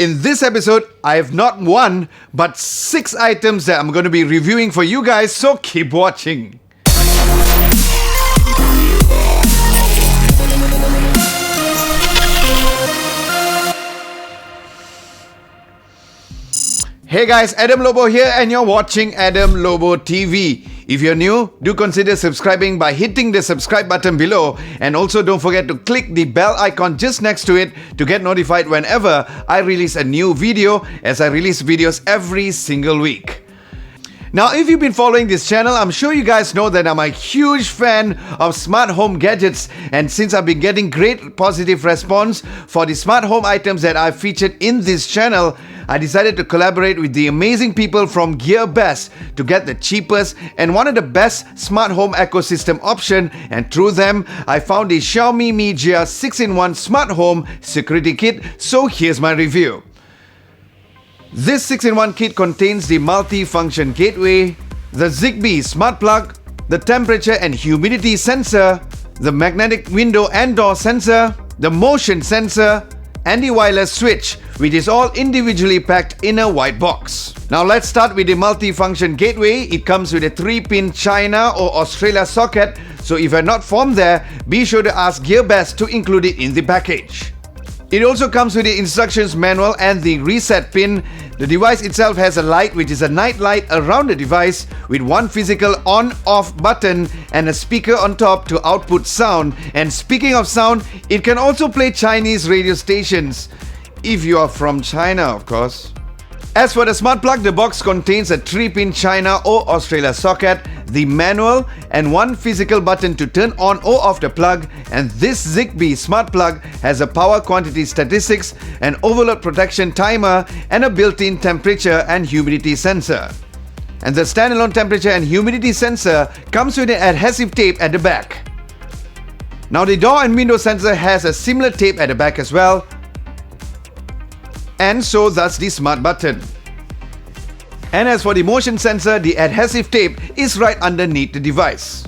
In this episode, I have not one, but 6 items that I'm going to be reviewing for you guys, so keep watching. Hey guys, Adam Lobo here and you're watching Adam Lobo TV. If you're new, do consider subscribing by hitting the subscribe button below, and also don't forget to click the bell icon just next to it to get notified whenever I release a new video, as I release videos every single week. Now, if you've been following this channel, I'm sure you guys know that I'm a huge fan of smart home gadgets, and since I've been getting great positive response for the smart home items that I've featured in this channel, I decided to collaborate with the amazing people from Gearbest to get the cheapest and one of the best smart home ecosystem option, and through them, I found the Xiaomi Mijia 6-in-1 smart home security kit, so here's my review. This 6-in-1 kit contains the Multifunction Gateway, the Zigbee smart plug, the temperature and humidity sensor, the magnetic window and door sensor, the motion sensor, and the wireless switch, which is all individually packed in a white box. Now let's start with the Multifunction Gateway. It comes with a 3-pin China or Australia socket, so if you're not from there, be sure to ask Gearbest to include it in the package. It also comes with the instructions manual and the reset pin. The device itself has a light, which is a night light around the device with one physical on-off button and a speaker on top to output sound. And speaking of sound, it can also play Chinese radio stations, if you are from China, of course. As for the smart plug, the box contains a 3-pin China or Australia socket, the manual, and one physical button to turn on or off the plug. And this Zigbee smart plug has a power quantity statistics, an overload protection timer, and a built-in temperature and humidity sensor. And the standalone temperature and humidity sensor comes with an adhesive tape at the back. Now the door and window sensor has a similar tape at the back as well, and so does the smart button. And as for the motion sensor, the adhesive tape is right underneath the device.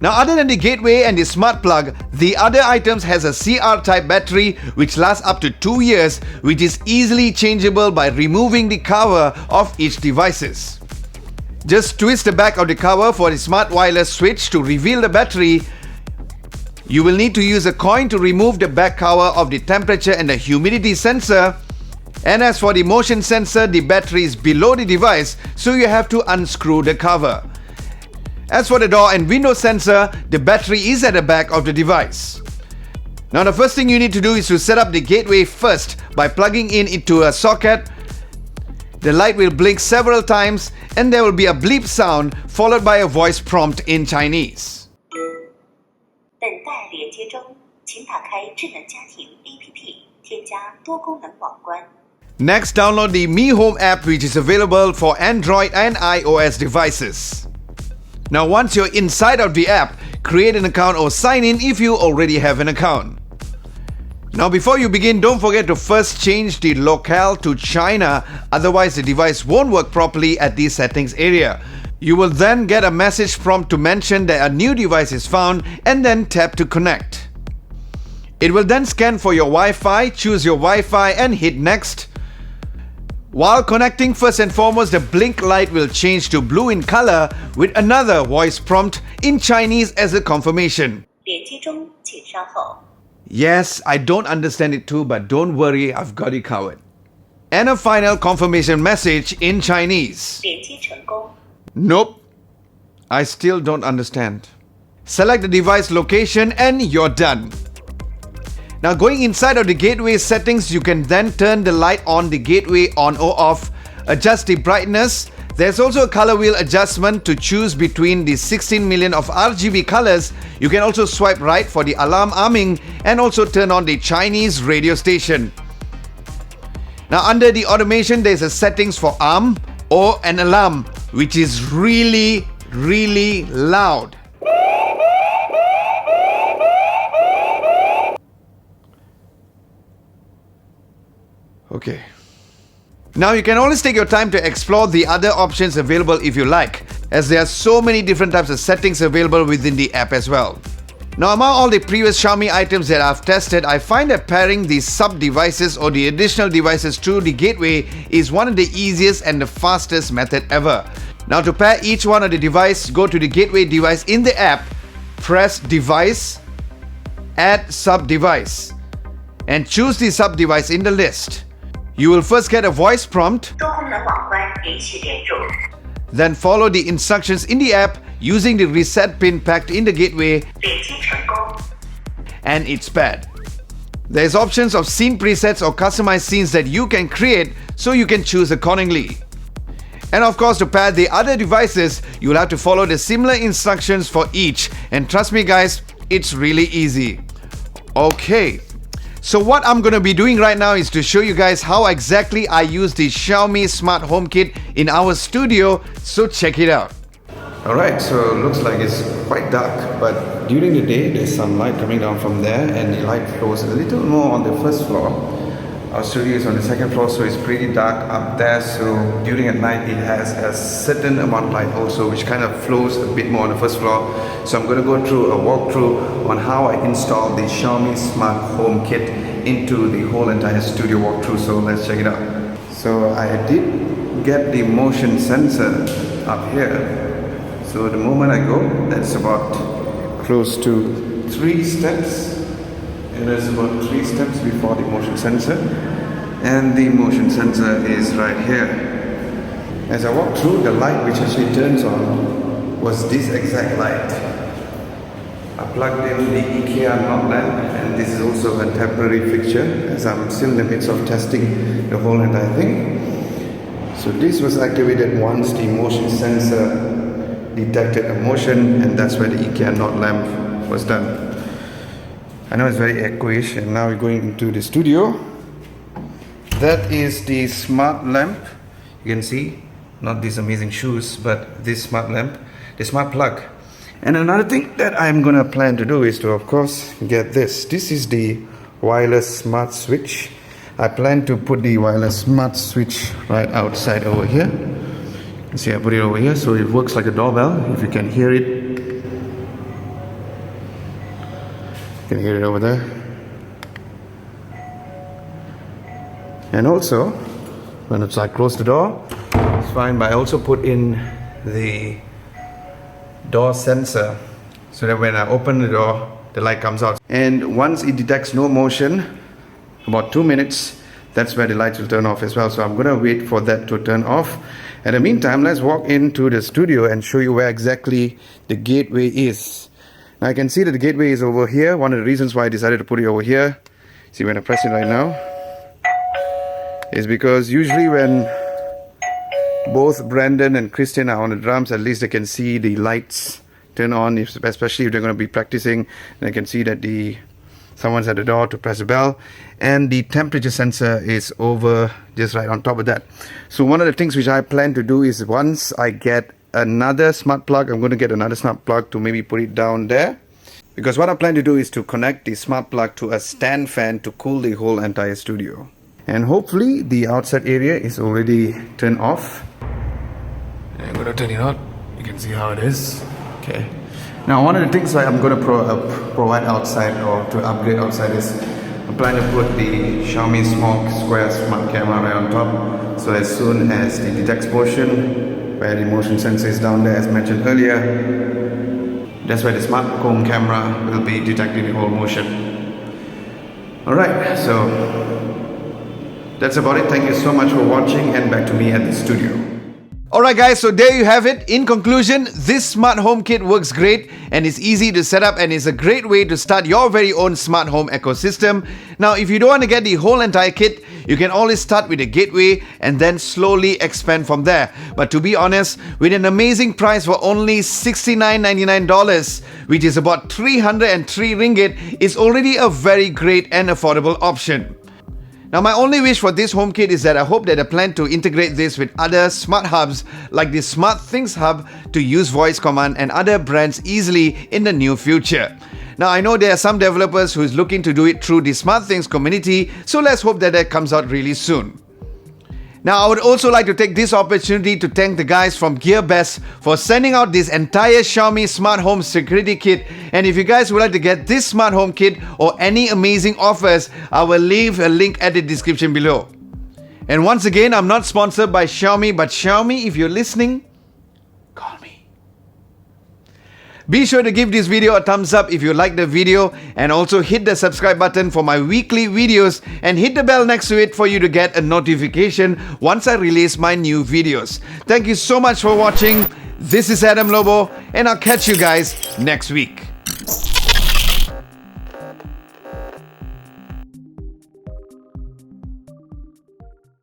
Now, other than the gateway and the smart plug, the other items has a CR type battery which lasts up to 2 years, which is easily changeable by removing the cover of each devices. Just twist the back of the cover for the smart wireless switch to reveal the battery. You will need to use a coin to remove the back cover of the temperature and the humidity sensor. And as for the motion sensor, the battery is below the device, so you have to unscrew the cover. As for the door and window sensor, the battery is at the back of the device. Now the first thing you need to do is to set up the gateway first by plugging in into a socket. The light will blink several times and there will be a bleep sound followed by a voice prompt in Chinese. 等待连接中，请打开智能家庭 APP， 添加多功能网关。 Next, download the Mi Home app, which is available for Android and iOS devices. Now, once you're inside of the app, create an account or sign in if you already have an account. Now, before you begin, don't forget to first change the locale to China, otherwise the device won't work properly at the settings area. You will then get a message prompt to mention that a new device is found, and then tap to connect. It will then scan for your Wi-Fi, choose your Wi-Fi and hit next. While connecting, first and foremost, the blink light will change to blue in color with another voice prompt in Chinese as a confirmation. 连接中，请稍后。 Yes, I don't understand it too, but don't worry, I've got it covered. And a final confirmation message in Chinese. 连接成功。 Nope, I still don't understand. Select the device location and you're done. Now, going inside of the gateway settings, you can then turn the light on the gateway on or off, adjust the brightness. There's also a color wheel adjustment to choose between the 16 million of RGB colors. You can also swipe right for the alarm arming and also turn on the Chinese radio station. Now, under the automation, there's a settings for arm or an alarm, which is really loud. Okay. Now you can always take your time to explore the other options available if you like, as there are so many different types of settings available within the app as well. Now, among all the previous Xiaomi items that I've tested, I find that pairing the sub-devices or the additional devices through the gateway is one of the easiest and the fastest method ever. Now, to pair each one of the device, go to the gateway device in the app, press device, add sub-device, and choose the sub-device in the list. You will first get a voice prompt, 多功能网关连续连入。 then follow the instructions in the app using the reset pin packed in the gateway, 连接成功。 and it's paired. There's options of scene presets or customized scenes that you can create, so you can choose accordingly. And of course, to pair the other devices, you'll have to follow the similar instructions for each. And trust me guys, it's really easy. Okay, so what I'm going to be doing right now is to show you guys how exactly I use the Xiaomi Smart Home Kit in our studio, so check it out. Alright, so it looks like it's quite dark, but during the day there's some light coming down from there and the light flows a little more on the first floor. Our studio is on the second floor, so it's pretty dark up there, so during at night it has a certain amount of light also, which kind of flows a bit more on the first floor. So I'm going to go through a walkthrough on how I install the Xiaomi Smart Home Kit into the whole entire studio walkthrough, so let's check it out. So I did get the motion sensor up here. So the moment I go, that's about close to 3 steps. And there's about 3 steps before the motion sensor, and the motion sensor is right here. As I walk through, the light which actually turns on was this exact light. I plugged in the IKEA knob lamp, and this is also a temporary fixture as I'm still in the midst of testing the whole entire thing. So this was activated once the motion sensor detected a motion, and that's where the IKEA knob lamp was done. I know it's very echoish, and now we're going into the studio. That is the smart lamp. You can see, not these amazing shoes, but this smart lamp, the smart plug. And another thing that I'm gonna plan to do is to, of course, get this. This is the wireless smart switch. I plan to put the wireless smart switch right outside over here. You see, I put it over here, so it works like a doorbell. If you can hear it, you can hear it over there. And also, when it's like close the door, it's fine, but I also put in the door sensor so that when I open the door, the light comes out. And once it detects no motion, about 2 minutes, that's where the lights will turn off as well. So I'm gonna wait for that to turn off. In the meantime, let's walk into the studio and show you where exactly the gateway is. Now I can see that the gateway is over here. One of the reasons why I decided to put it over here, see when I press it right now, is because usually when both Brandon and Christian are on the drums, at least they can see the lights turn on, especially if they're going to be practicing. They can see that someone's at the door to press the bell, and the temperature sensor is over just right on top of that. So one of the things which I plan to do is once I get another smart plug, I'm going to get another smart plug to maybe put it down there, because what I plan to do is to connect the smart plug to a stand fan to cool the whole entire studio. And hopefully the outside area is already turned off. I'm going to turn it on. You can see how it is. Okay. Now one of the things that I'm going to provide outside, or to upgrade outside, is I plan to put the Xiaomi small square smart camera right on top. So as soon as it detects motion, where the motion sensor is down there as mentioned earlier, that's where the smart home camera will be detecting the whole motion. Alright, so that's about it. Thank you so much for watching, and back to me at the studio. Alright guys, so there you have it. In conclusion, this smart home kit works great and is easy to set up, and is a great way to start your very own smart home ecosystem. Now, if you don't want to get the whole entire kit, you can always start with a gateway and then slowly expand from there. But to be honest, with an amazing price for only $69.99, which is about 303 ringgit, is already a very great and affordable option. Now, my only wish for this home kit is that I hope that I plan to integrate this with other smart hubs like the Smart Things Hub to use voice command and other brands easily in the near future. Now, I know there are some developers who is looking to do it through the Smart Things community, so let's hope that that comes out really soon. Now, I would also like to take this opportunity to thank the guys from Gearbest for sending out this entire Xiaomi Smart Home Security Kit. And if you guys would like to get this Smart Home Kit or any amazing offers, I will leave a link at the description below. And once again, I'm not sponsored by Xiaomi, but Xiaomi, if you're listening, call me. Be sure to give this video a thumbs up if you like the video, and also hit the subscribe button for my weekly videos and hit the bell next to it for you to get a notification once I release my new videos. Thank you so much for watching. This is Adam Lobo, and I'll catch you guys next week.